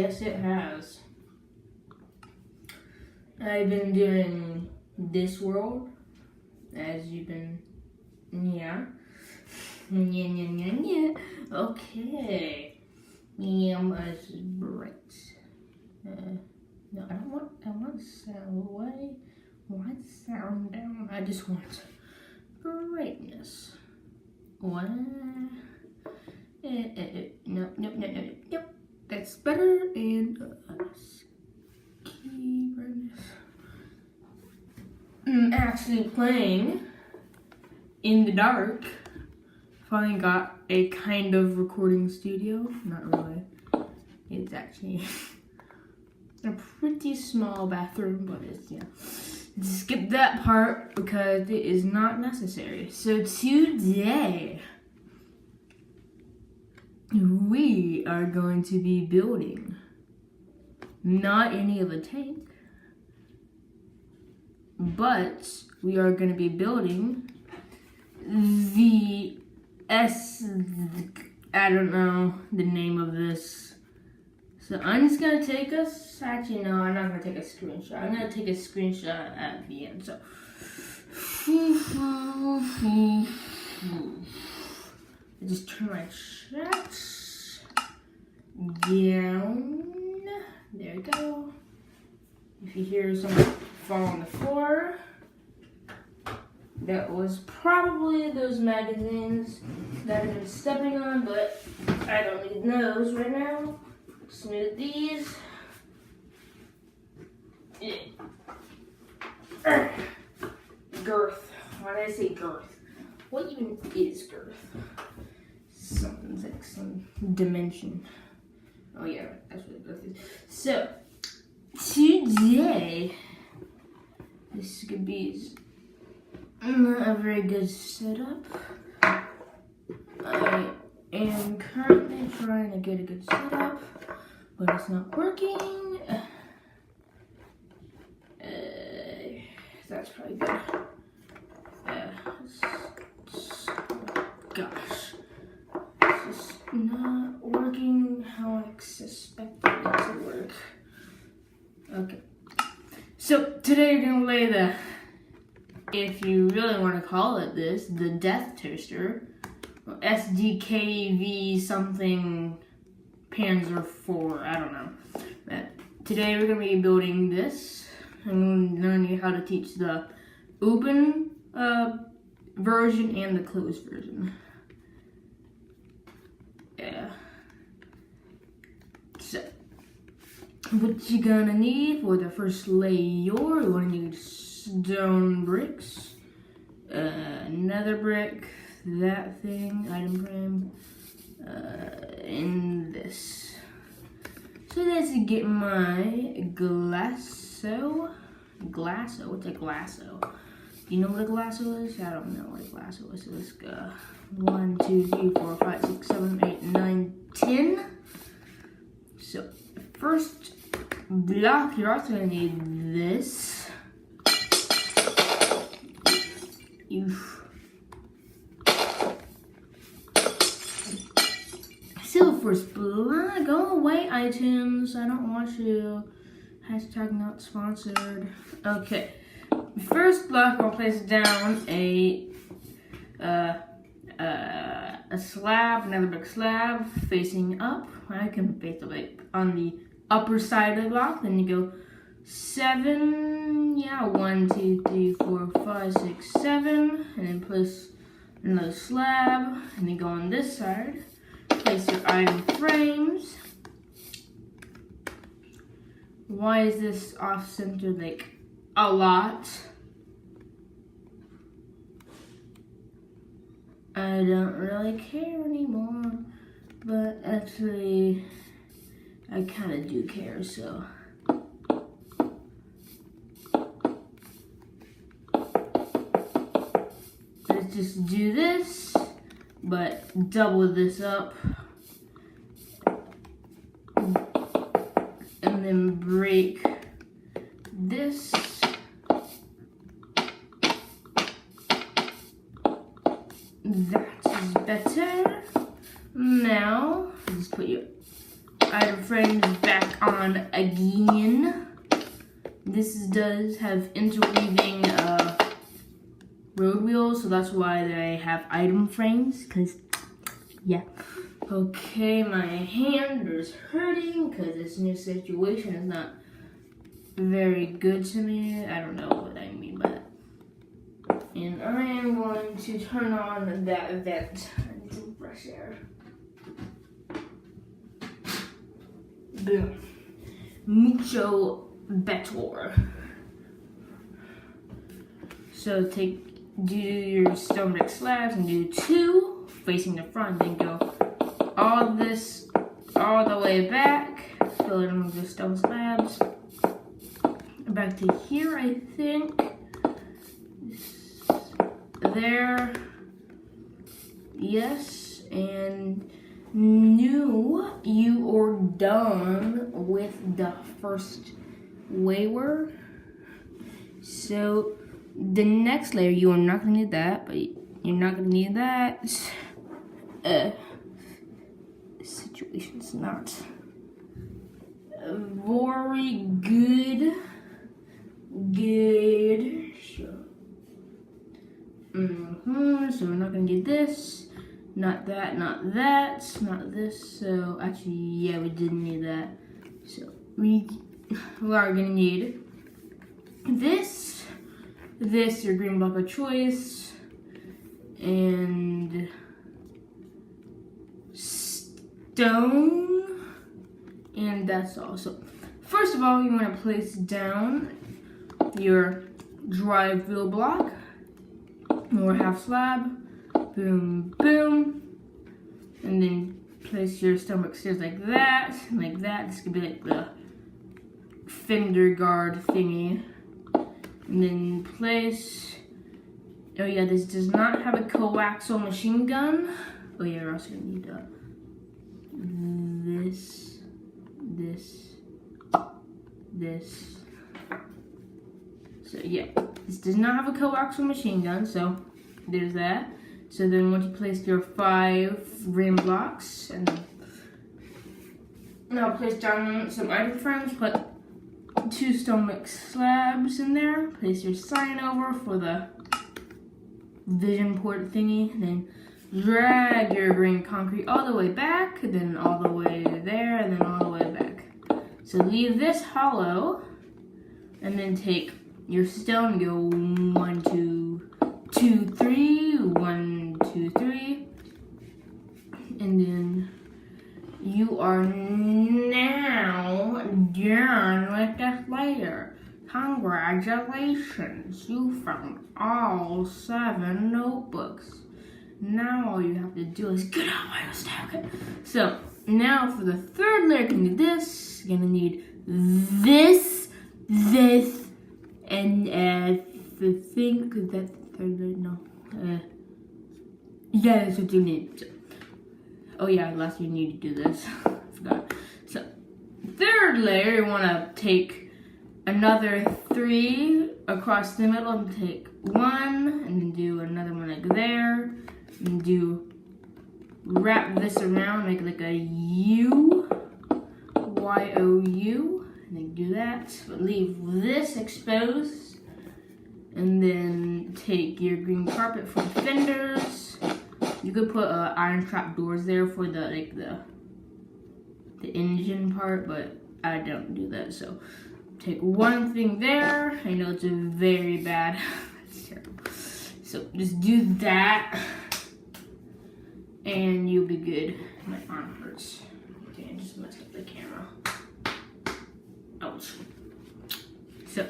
Yes, it has. I've been doing this world, as you've been, yeah. Okay. As bright. No, I want sound. Why sound down? I just want brightness. What? Nope. That's better. And key brightness. I'm actually playing in the dark. Finally got a kind of recording studio. Not really. It's actually a pretty small bathroom, but it's, yeah. Skip that part because it is not necessary. So today, we are going to be building not any of a tank, but we are going to be building the I don't know the name of this. So I'm just gonna take actually no, I'm not gonna take a screenshot. I'm gonna take a screenshot at the end. So I just turn my chat down. There we go. If you hear someone fall on the floor, that was probably those magazines that I've been stepping on, but I don't need those right now. Smooth these. Girth. Why did I say girth? What even is girth? Something's like some dimension. Oh yeah, that's what girth is. So, today, this could be not a very good setup. I am currently trying to get a good setup, but it's not working. That's probably good. Gosh, it's just not working how I expected it to work. Okay, so today you're gonna lay the, if you really want to call it this, the death toaster, SDKV something Panzer 4, I don't know. But today we're going to be building this. I'm going to learn you how to teach the open version and the closed version. Yeah. So, what you're going to need for the first layer, you're going to need stone bricks, another brick, that thing, item frame, and this. So let's get my glasso. What's a glasso? Do you know what a glasso is? I don't know what a glasso is. So let's go 1, 2, 3, 4, 5, 6, 7, 8, 9, 10. So first block, you're also gonna need this. So first block, go away iTunes, I don't want you. Hashtag not sponsored. Okay, first block, I'll place down a slab, another brick slab facing up. I can face it on the upper side of the block. Then you go 7, yeah, 1, 2, 3, 4, 5, 6, 7, and then place another slab, and then go on this side. Place your item frames. Why is this off-center like a lot? I don't really care anymore, but actually I kind of do care, so. Let's just do this, but double this up. And then break this. That is better. Now, just put your item frames back on again. This does have interweaving road wheels, so that's why they have item frames, because, yeah. Okay, my hand is hurting because this new situation is not very good to me. I don't know what I mean by that. And I am going to turn on that vent. I need some fresh air. Boom. Mucho better. So do your stone brick slabs and do 2 facing the front, then go all this all the way back, fill it in with the stone slabs. Back to here, I think. There. Yes, and you are done with the first layer. So the next layer, you are not gonna need that, but you're not gonna need that. Situation's not very good. So we're not gonna get this, not that, not this. So actually, yeah, we didn't need that. So we are gonna need this, your green block of choice, and stone, and that's all. So first of all, you want to place down your drive wheel block or half slab, boom, boom, and then place your stone brick stairs like that. This could be like the fender guard thingy, and then place. Oh yeah, this does not have a coaxial machine gun. Oh yeah, we're also gonna need this. So yeah, this does not have a coaxial machine gun, so there's that. So then once you place your 5 green blocks, and now place down some item frames, put 2 stone brick slabs in there, place your sign over for the vision port thingy, then drag your green concrete all the way back, then all the way there, and then all the way back. So leave this hollow, and then take your stone and go 1, 2, 2, 3, 1, 2, 3, and then you are now done with this layer. Congratulations, you found all 7 notebooks. Now all you have to do is get out of my stack. Okay. So now for the third layer, you're gonna need this. You're gonna need this, and I think that third layer. No. Yeah, that's what you need. So, oh yeah, last you need to do this. I forgot. So third layer, you wanna take another 3 across the middle, and take 1, and then do another one like there. And wrap this around, make it like a U, Y-O-U, and then do that, but leave this exposed, and then take your green carpet for the fenders. You could put iron trap doors there for the engine part, but I don't do that, so take 1 thing there. I know it's very bad, it's terrible, so just do that. And you'll be good. My arm hurts. Okay, I just messed up the camera. Ouch. So,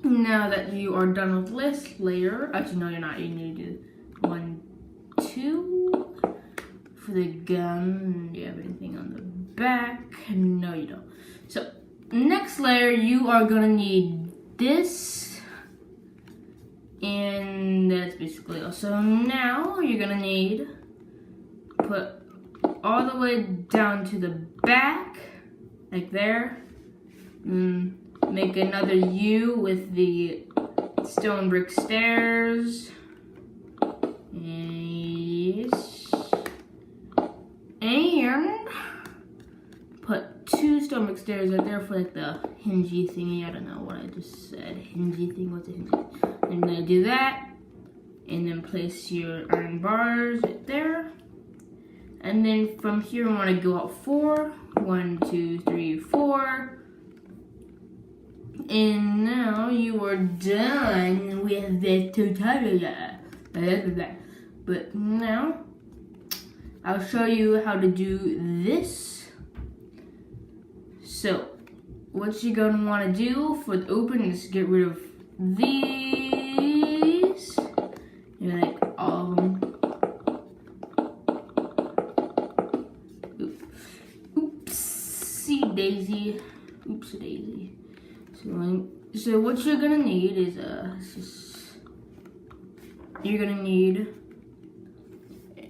now that you are done with this layer, actually no you're not, you need to do 1, 2 for the gun. Do you have anything on the back? No you don't. So, next layer you are gonna need this, and that's basically all. So now you're gonna need put all the way down to the back, like there. Make another U with the stone brick stairs. Yes. And put 2 stone stomach stairs are there for like the hingy thingy. I don't know what I just said. Hingy thing, what's a hingy? I'm gonna do that. And then place your iron bars right there. And then from here, I want to go out 4. 1, 2, 3, 4. And now you are done with this tutorial. But now, I'll show you how to do this. So, what you're going to want to do for the open is get rid of these. You know, like all of them. Oopsie daisy. Oopsie daisy. So what you're gonna need is you're gonna need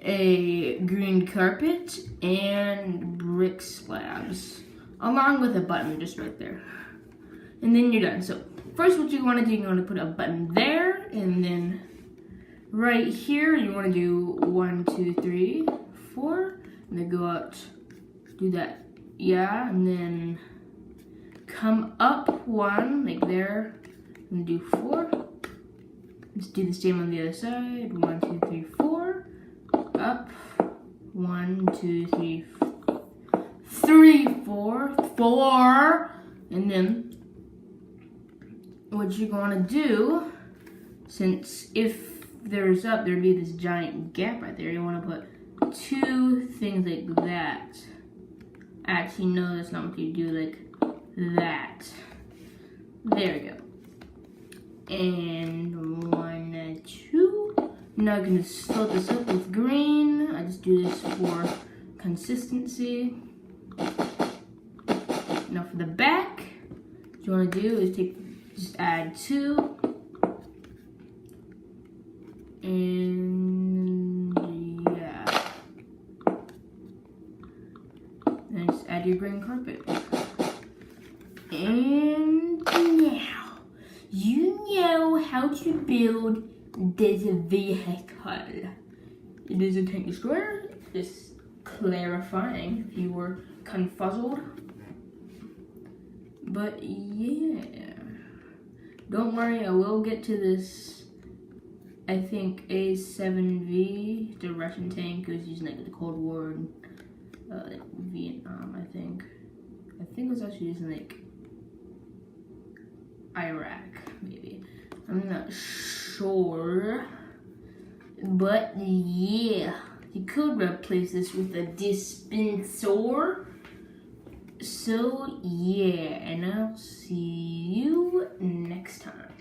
a green carpet and brick slabs, along with a button just right there. And then you're done. So first what you want to do, you want to put a button there, and then right here you want to do 1, 2, 3, 4, and then go out, do that, yeah, and then come up 1, like there, and do 4. Let's do the same on the other side. 1, 2, 3, 4. Up. 1, 2, 3, 3, 4. 4. And then what you're gonna do, since if there's up, there'd be this giant gap right there. You wanna put 2 things like that. Actually, no, that's not what you do. Like that. There we go. And 1, 2. Now I'm gonna fill this up with green. I just do this for consistency. Now for the back, what you wanna do is just add 2. And yeah. And just add your green carpet. And now, you know how to build this vehicle. It is a tank destroyer, just clarifying if you were confuzzled. But yeah, don't worry, I will get to this, I think Pz.Sfl.IVc, the Russian tank, was using like the Cold War in Vietnam, I think. I think it was actually using like Iraq, maybe. I'm not sure. But yeah, you could replace this with a dispenser. So yeah, and I'll see you next time.